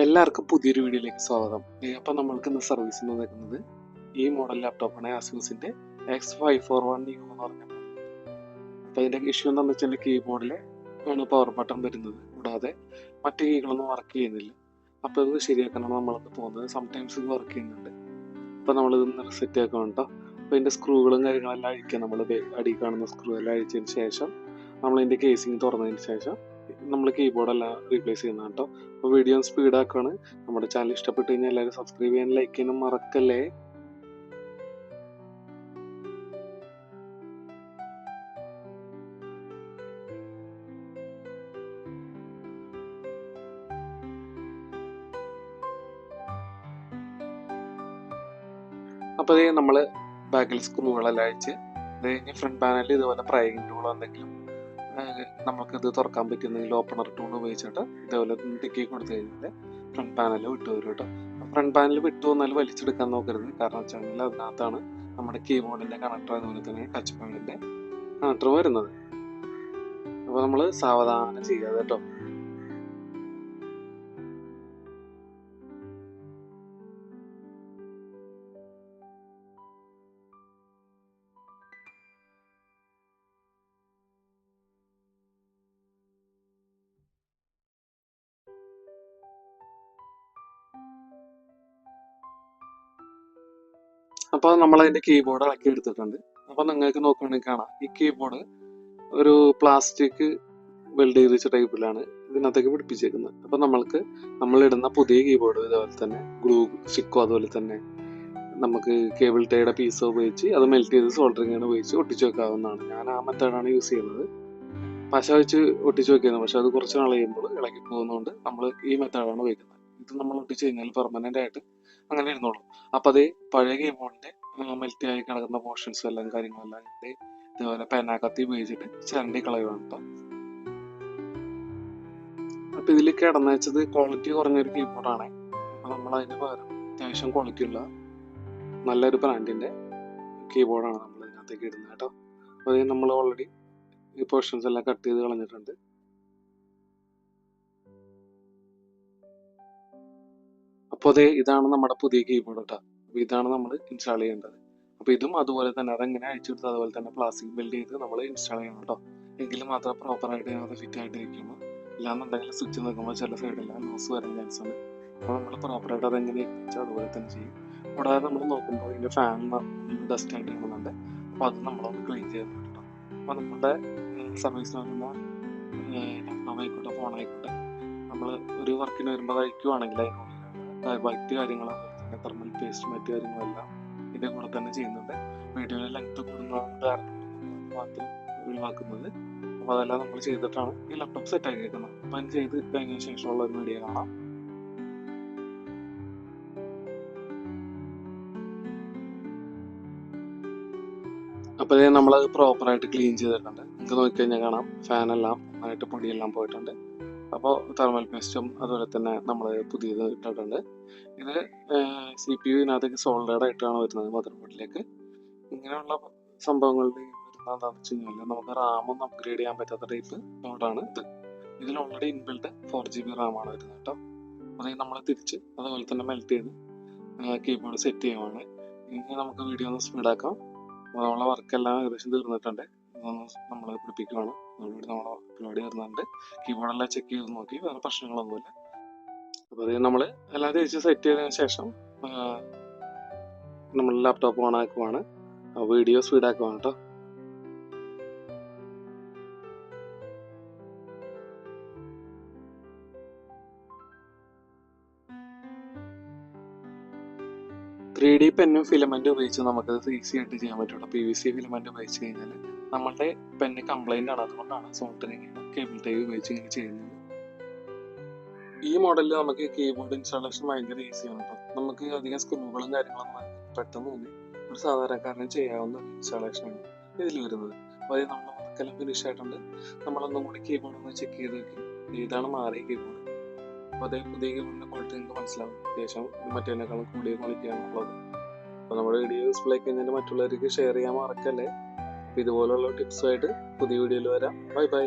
എല്ലാവർക്കും പുതിയൊരു വീഡിയോയിലേക്ക് സ്വാഗതം. അപ്പം നമ്മൾക്ക് ഇന്ന് സർവീസിന് വന്നിരിക്കുന്നത് ഈ മോഡൽ ലാപ്ടോപ്പാണ്, ആസൂസിന്റെ X541 എന്ന് പറഞ്ഞ. അപ്പം അതിന്റെ ഇഷ്യൂ എന്താണെന്ന് വെച്ചാൽ കീബോർഡിൽ ആണ് പവർ ബട്ടൺ വരുന്നത്, കൂടാതെ മറ്റു കീകളൊന്നും വർക്ക് ചെയ്യുന്നില്ല. അപ്പോൾ ഇത് ശരിയാക്കാനാണ് നമ്മളത് പോകുന്നത്. സംടൈംസ് ഇത് വർക്ക് ചെയ്യുന്നുണ്ട്. അപ്പം നമ്മളിതൊന്ന് റിസെറ്റ് ആക്കണം കേട്ടോ. അപ്പോൾ ഇതിന്റെ സ്ക്രൂകളും കാര്യങ്ങളെല്ലാം അഴിക്കുക. നമ്മൾ അടി കാണുന്ന സ്ക്രൂ എല്ലാം അഴിച്ചതിന് ശേഷം നമ്മളതിന്റെ കേസിങ് തുറന്നതിന് ശേഷം നമ്മൾ കീബോർഡെല്ലാം റീപ്ലേസ് ചെയ്യുന്നതാണ് കേട്ടോ. അപ്പോൾ വീഡിയോ സ്പീഡാക്കാണ്. നമ്മുടെ ചാനൽ ഇഷ്ടപ്പെട്ട് കഴിഞ്ഞാൽ എല്ലാവരും സബ്സ്ക്രൈബ് ചെയ്യാൻ, ലൈക്ക് ചെയ്യാനും മറക്കല്ലേ. അപ്പോൾ ഇത് നമ്മൾ ബാക്കിൽ സ്ക്രൂകളെല്ലാം അഴിച്ച് ഇത് കഴിഞ്ഞ് ഫ്രണ്ട് പാനലിൽ ഇതുപോലെ പ്രൈയിങ് ടൂളോ എന്തെങ്കിലും നമുക്കിത് തുറക്കാൻ പറ്റുന്നെങ്കിൽ ഓപ്പണർ ടൂൾ ഉപയോഗിച്ചിട്ട് ഇതേപോലെ ടിക്കി കൊടുത്തു കഴിഞ്ഞാൽ ഫ്രണ്ട് പാനൽ വിട്ടു വരും കേട്ടോ. ഫ്രണ്ട് പാനൽ വിട്ടു വന്നാൽ വലിച്ചെടുക്കാൻ നോക്കരുത്. കാരണം വെച്ചാൽ അതിനകത്താണ് നമ്മുടെ കീബോർഡിന്റെ കണക്ടർ, അതുപോലെ തന്നെ ടച്ച് പാഡിന്റെ കണക്ടർ വരുന്നത്. അപ്പോൾ നമ്മൾ സാവധാനം ചെയ്യാതെ കേട്ടോ. അപ്പോൾ നമ്മൾ അതിന്റെ കീബോർഡ് ഇളക്കി എടുത്തിട്ടുണ്ട്. അപ്പോൾ നിങ്ങൾക്ക് നോക്കുകയാണെങ്കിൽ കാണാം, ഈ കീബോർഡ് ഒരു പ്ലാസ്റ്റിക് വെൽഡ് ചെയ്ത ടൈപ്പിലാണ് ഇതിനകത്തേക്ക് പിടിപ്പിച്ചേക്കുന്നത്. അപ്പോൾ നമ്മളിടുന്ന പുതിയ കീബോർഡ് ഇതുപോലെ തന്നെ ഗ്ലൂ സ്റ്റിക്കോ അതുപോലെ തന്നെ നമുക്ക് കേബിൾ ടൈയുടെ പീസോ ഉപയോഗിച്ച് അത് മെൽറ്റ് ചെയ്ത് സോൾഡറിംഗ് ഉപയോഗിച്ച് ഒട്ടിച്ചു വെക്കാവുന്നതാണ്. ഞാൻ ആ മെത്തേഡാണ് യൂസ് ചെയ്യുന്നത്. പശ വെച്ച് ഒട്ടിച്ചു വെക്കുന്നത്, പക്ഷെ അത് കുറച്ച് നാൾ കഴിയുമ്പോൾ ഇളകി പോകുന്നതുകൊണ്ട് നമ്മൾ ഈ മെത്തേഡാണ് ഉപയോഗിക്കുന്നത്. ഇത് നമ്മൾ ഒട്ടിച്ചു കഴിഞ്ഞാൽ പെർമനന്റ് ആയിട്ട് അങ്ങനെ ഇരുന്നോളൂ. അപ്പോൾ അതേ പഴയ കീബോർഡിന്റെ മെൽറ്റ് ആയി കിടക്കുന്ന പോർഷൻസും എല്ലാം കാര്യങ്ങളെല്ലാം ഇതുപോലെ പെനാക്കത്തി ഉപയോഗിച്ചിട്ട് ചരണ്ടി കളയുവാണ് കേട്ടോ. അപ്പൊ ഇതിൽ കിടന്നു വെച്ചത് ക്വാളിറ്റി കുറഞ്ഞൊരു കീബോർഡാണ്. അപ്പൊ നമ്മൾ അതിന് പകരം അത്യാവശ്യം ക്വാളിറ്റി ഉള്ള നല്ലൊരു ബ്രാൻഡിന്റെ കീബോർഡാണ് നമ്മൾ ഇതിനകത്തേക്ക് ഇടുന്നത് കേട്ടോ. അപ്പോൾ നമ്മൾ ഓൾറെഡി ഈ പോർഷൻസ് എല്ലാം കട്ട് ചെയ്ത് കളഞ്ഞിട്ടുണ്ട്. അപ്പോൾ ഇതാണ് നമ്മുടെ പുതിയ കീബോർഡ് കേട്ടോ. അപ്പോൾ ഇതാണ് നമ്മൾ ഇൻസ്റ്റാൾ ചെയ്യേണ്ടത്. അപ്പോൾ ഇതും അതുപോലെ തന്നെ അതെങ്ങനെ അഴിച്ചെടുത്ത് അതുപോലെ തന്നെ പ്ലാസ്റ്റിക് ബിൽഡ് ചെയ്ത് നമ്മൾ ഇൻസ്റ്റാൾ ചെയ്യണം കേട്ടോ. എങ്കിലും മാത്രം പ്രോപ്പറായിട്ട് അത് ഫിറ്റ് ആയിട്ട് ഇരിക്കുമ്പോൾ, ഇല്ലാന്നുണ്ടെങ്കിൽ സ്വിച്ച് നോക്കുമ്പോൾ ചില സൈഡെല്ലാം ലൂസ് വരാൻ ചാൻസ് ഉണ്ട്. അപ്പോൾ നമ്മൾ പ്രോപ്പറായിട്ട് അതെങ്ങനെ എത്തിച്ചാൽ അതുപോലെ തന്നെ ചെയ്യും. കൂടാതെ നമ്മൾ നോക്കുമ്പോൾ ഇതിൻ്റെ ഫാൻ ഡസ്റ്റ് ആയിട്ട് കാണുന്നുണ്ട്. അപ്പോൾ അത് നമ്മളൊന്ന് ക്ലീൻ ചെയ്യുന്നുണ്ട് കേട്ടോ. അപ്പോൾ നമ്മുടെ സർവീസിന് വരുന്ന ലാപ്ടോപ്പ് ആയിക്കോട്ടെ ഫോണായിക്കോട്ടെ, നമ്മൾ ഒരു വർക്കിന് വരുമ്പോൾ അയക്കുവാണെങ്കിൽ വൈറ്റ് കാര്യങ്ങൾ അതുപോലെ തന്നെ തെർമൽ പേസ്റ്റ് മറ്റു കാര്യങ്ങളെല്ലാം ഇതിൻ്റെ കൂടെ തന്നെ ചെയ്യുന്നുണ്ട്. വീഡിയോയിൽ ലെങ്ത് കൂടുന്നതുകൊണ്ട് മാത്രം ഒഴിവാക്കുന്നത്. അപ്പോൾ അതെല്ലാം നമ്മൾ ചെയ്തിട്ടാണ് ഈ ലാപ്ടോപ്പ് സെറ്റ് ആക്കിയിരിക്കുന്നത്. അപ്പം അതിന് ചെയ്ത് കഴിഞ്ഞ ശേഷമുള്ള ഒരു വീഡിയോ കാണാം. അപ്പോൾ നമ്മളത് പ്രോപ്പറായിട്ട് ക്ലീൻ ചെയ്തിട്ടുണ്ട്. നിങ്ങൾക്ക് നോക്കിക്കഴിഞ്ഞാൽ കാണാം ഫാനെല്ലാം നന്നായിട്ട് പൊടിയെല്ലാം പോയിട്ടുണ്ട്. അപ്പോൾ തെർമൽ പേസ്റ്റും അതുപോലെ തന്നെ നമ്മൾ പുതിയത് ഇട്ടിട്ടുണ്ട്. ഇത് CPU ഇതിനകത്തേക്ക് സോൾഡേർഡ് ആയിട്ടാണ് വരുന്നത് മദർ ബോർഡിലേക്ക്. ഇങ്ങനെയുള്ള സംഭവങ്ങളിൽ വരുന്നതെന്താണെന്ന് വെച്ച് കഴിഞ്ഞാൽ നമുക്ക് റാമൊന്നും അപ്ഗ്രേഡ് ചെയ്യാൻ പറ്റാത്ത ടൈപ്പ് ബോർഡാണ് ഇത്. ഇതിൽ ഓൾറെഡി ഇൻബിൽഡ് 4GB റാമാണ് വരുന്നത് കേട്ടോ. അത് നമ്മൾ തിരിച്ച് അതുപോലെ തന്നെ മെൽറ്റ് ചെയ്ത് കീബോർഡ് സെറ്റ് ചെയ്യുവാണ്. ഇനി നമുക്ക് വീഡിയോ ഒന്ന് സ്പീഡാക്കാം. നമ്മളെ വർക്കെല്ലാം ഏകദേശം തീർന്നിട്ടുണ്ട്. നമ്മൾ പിടിപ്പിക്കുകയാണ്. നമ്മൾ അപ്ലോഡ് ചെയ്യുന്നുണ്ട്. കീബോർഡെല്ലാം ചെക്ക് ചെയ്ത് നോക്കി, വേറെ പ്രശ്നങ്ങളൊന്നുമില്ല. അപ്പോൾ നമ്മൾ എല്ലാം തിരിച്ച് സെറ്റ് ചെയ്തതിന് ശേഷം നമ്മൾ ലാപ്ടോപ്പ് ഓൺ ആക്കുവാണ്. വീഡിയോ സ്പീഡാക്കുവാണ് കേട്ടോ. ത്രീ ഡി പെന്നും ഫിലമെന്റ് ഉപയോഗിച്ച് നമുക്കത് ഈസി ആയിട്ട് ചെയ്യാൻ പറ്റുള്ളൂ. PVC ഫിലമെന്റ് ഉപയോഗിച്ച് കഴിഞ്ഞാൽ നമ്മളുടെ പെന്ന് കംപ്ലൈന്റ് ആണ്. അതുകൊണ്ടാണ് സോൾഡറിംഗ് കേബിൾ ടൈ ഉപയോഗിച്ച് ഇങ്ങനെ ചെയ്യുന്നത്. ഈ മോഡലിൽ നമുക്ക് കീബോർഡ് ഇൻസ്റ്റാളേഷൻ ഭയങ്കര ഈസിയാണ് കേട്ടോ. നമുക്ക് അധികം സ്ക്രൂകളും കാര്യങ്ങളൊന്നും പെട്ടെന്ന് തന്നെ ഒരു സാധാരണക്കാരന് ചെയ്യാവുന്ന ഇൻസ്റ്റാളേഷനാണ് ഇതിൽ വരുന്നത്. അപ്പോൾ അത് നമ്മൾ വർക്കെല്ലാം ഫിനിഷ് ആയിട്ടുണ്ട്. നമ്മളൊന്നും കൂടി കീബോർഡ് ഒന്ന് ചെക്ക് ചെയ്ത് നോക്കി. ഇതാണ് മാറിയ കീബോർഡ്. അപ്പോൾ അതേ പുതിയ കീബോർഡിന്റെ ക്വാളിറ്റി നിങ്ങൾക്ക് മനസ്സിലാവും. അത്യാവശ്യം മറ്റേതിനേക്കാളും കൂടിയ ക്വാളിറ്റിയാണുള്ളത്. അപ്പോൾ നമ്മുടെ വീഡിയോ യൂസ്ഫുൾ ആയി കഴിഞ്ഞാൽ മറ്റുള്ളവർക്ക് ഷെയർ ചെയ്യാൻ മറക്കല്ലേ. അപ്പോൾ ഇതുപോലുള്ള ടിപ്സുമായിട്ട് പുതിയ വീഡിയോയിൽ വരാം. Bye bye.